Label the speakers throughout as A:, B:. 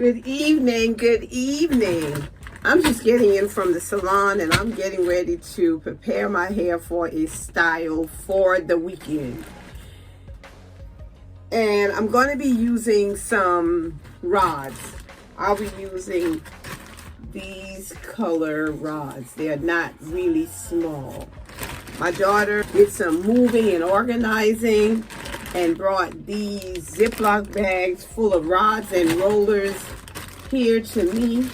A: Good evening, good evening. I'm just getting in from the salon and I'm getting ready to prepare my hair for a style for the weekend. And I'm going to be using some rods. I'll be using these color rods. They're not really small. My daughter did some moving and organizing and brought these Ziploc bags full of rods and rollers here to me.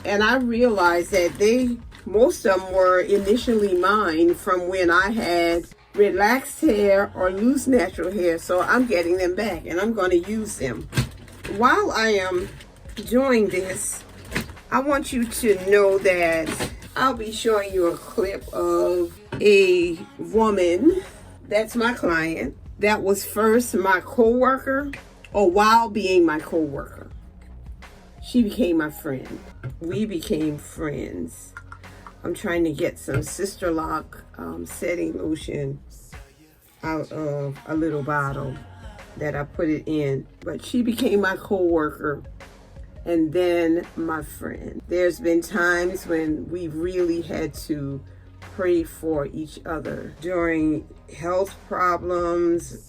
A: And I realized that most of them were initially mine from when I had relaxed hair or loose natural hair. So I'm getting them back and I'm going to use them. While I am doing this, I want you to know that I'll be showing you a clip of a woman that's my client that was first my co-worker, or while being my co-worker, she became my friend. We became friends. I'm trying to get some Sisterlock setting lotion out of a little bottle that I put it in. But she became my co-worker and then my friend. There's been times when we really had to pray for each other during health problems,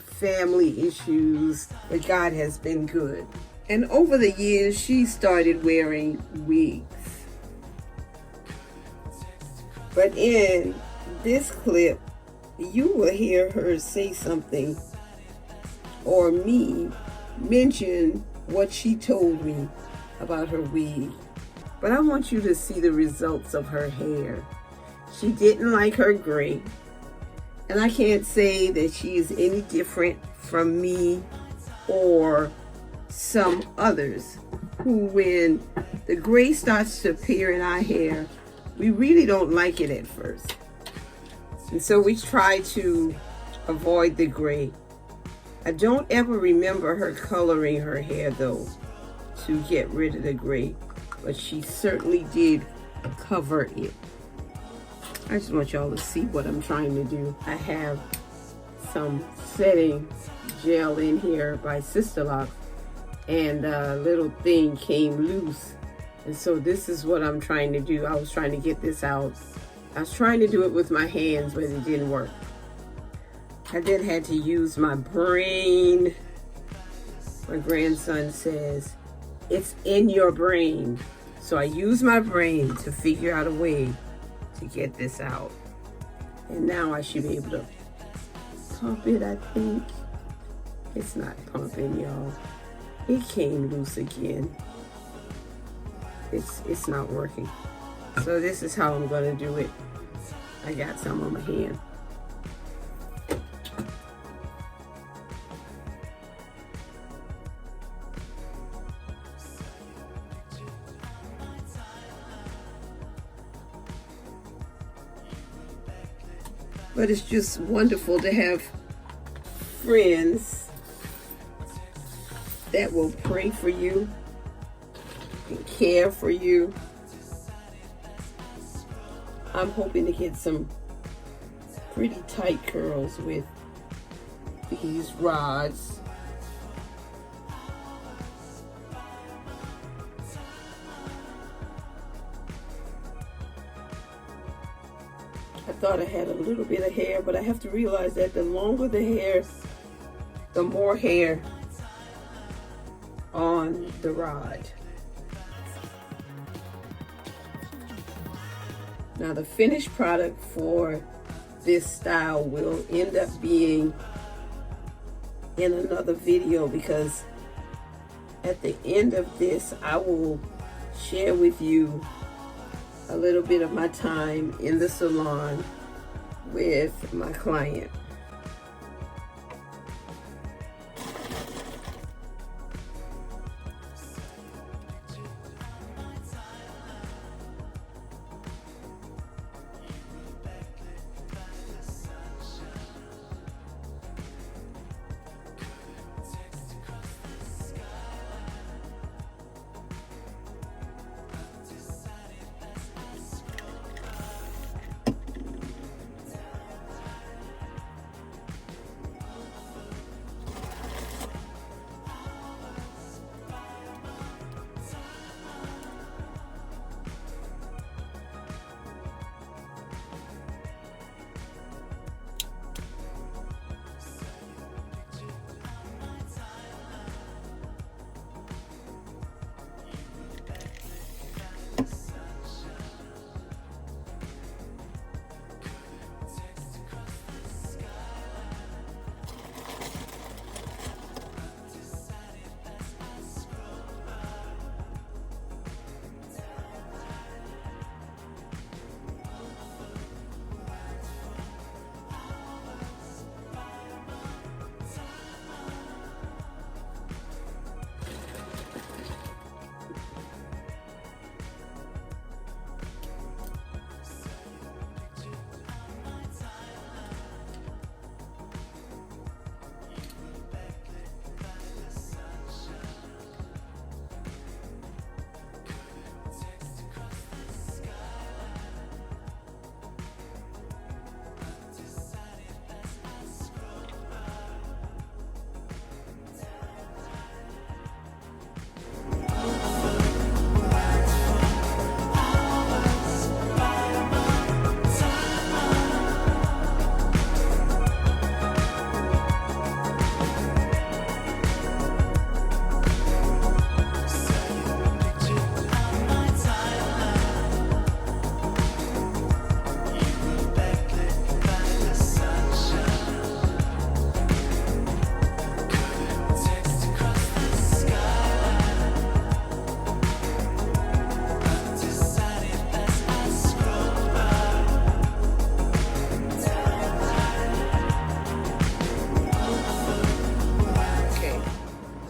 A: family issues, but God has been good. And over the years, she started wearing wigs. But in this clip, you will hear her say something or me mention what she told me about her wig. But I want you to see the results of her hair. She didn't like her gray. And I can't say that she is any different from me or some others who, when the gray starts to appear in our hair, we really don't like it at first. And so we try to avoid the gray. I don't ever remember her coloring her hair though to get rid of the gray, but she certainly did cover it. I just want y'all to see what I'm trying to do. I have some setting gel in here by Sisterlocks, and a little thing came loose. And so this is what I'm trying to do. I was trying to get this out. I was trying to do it with my hands, but it didn't work. I then had to use my brain. My grandson says, it's in your brain. So I use my brain to figure out a way to get this out. And now I should be able to pump it, I think. It's not pumping, y'all. It came loose again. It's not working. So this is how I'm gonna do it. I got some on my hand. But it's just wonderful to have friends that will pray for you and care for you. I'm hoping to get some pretty tight curls with these rods. I thought I had a little bit of hair, but I have to realize that the longer the hair, the more hair on the rod. Now the finished product for this style will end up being in another video, because at the end of this I will share with you a little bit of my time in the salon with my client.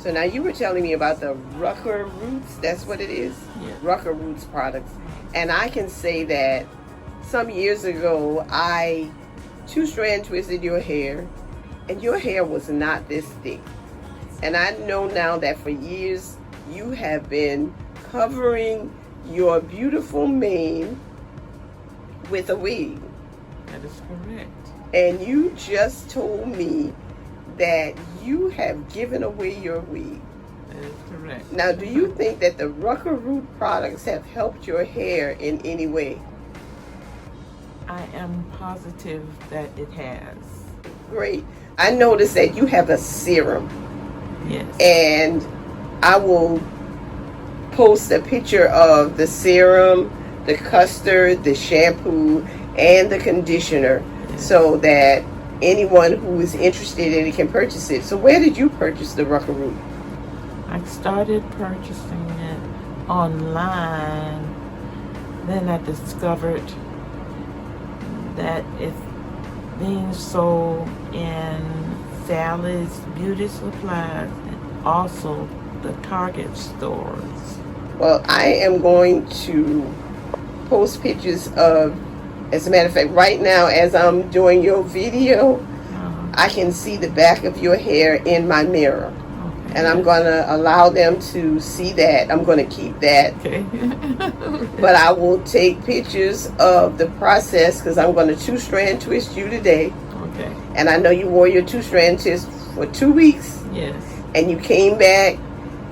A: So now you were telling me about the Rucker Roots. That's what it is?
B: Yeah.
A: Rucker Roots products. And I can say that some years ago, I two-strand twisted your hair, and your hair was not this thick. And I know now that for years, you have been covering your beautiful mane with a wig.
B: That is correct.
A: And you just told me that you have given away your wig.
B: That is correct.
A: Now, do you think that the Rucker Root products have helped your hair in any way?
B: I am positive that it has.
A: Great. I noticed that you have a serum.
B: Yes.
A: And I will post a picture of the serum, the custard, the shampoo, and the conditioner,
B: yes,
A: so that anyone who is interested in it can purchase it. So where did you purchase the Rucker Root?
B: I started purchasing it online. Then I discovered that it's being sold in Sally's Beauty Supplies and also the Target stores.
A: Well, I am going to post pictures of, as a matter of fact, right now as I'm doing your video, I can see the back of your hair in my mirror.
B: Okay.
A: And I'm going to allow them to see that. I'm going to keep that.
B: Okay.
A: But I will take pictures of the process because I'm going to two-strand twist you today.
B: Okay.
A: And I know you wore your two-strand twist for 2 weeks.
B: Yes.
A: And you came back,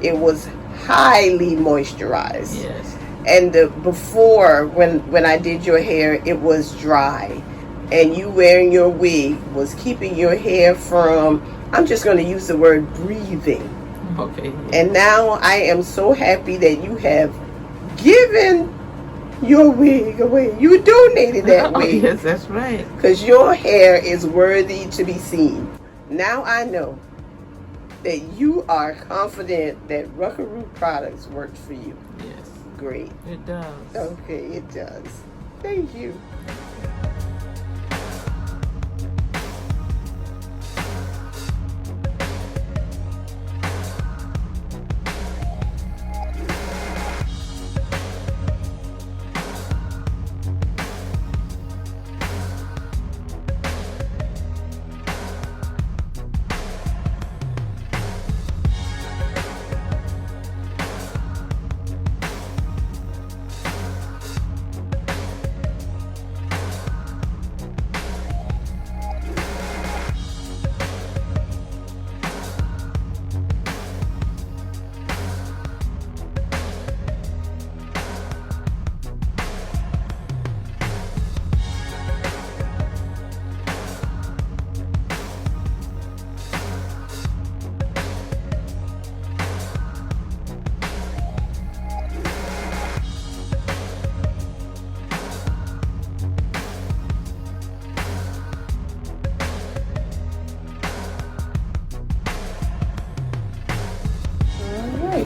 A: it was highly moisturized.
B: Yes.
A: And before, when I did your hair, it was dry. And you wearing your wig was keeping your hair from, I'm just going to use the word breathing.
B: Okay.
A: And now I am so happy that you have given your wig away. You donated that wig.
B: Yes, that's right.
A: Because your hair is worthy to be seen. Now I know that you are confident that Rucker Root products worked for you.
B: Yes.
A: Great.
B: It does.
A: Okay, it does. Thank you.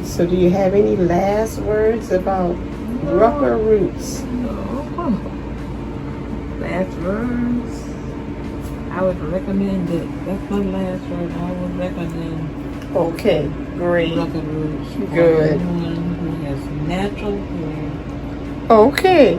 A: So do you have any last words about Rucker Roots?
B: Last words? I would recommend it. That's my last word. I would recommend
A: Okay, great.
B: Rucker Roots.
A: Good.
B: For anyone who has natural hair.
A: Okay.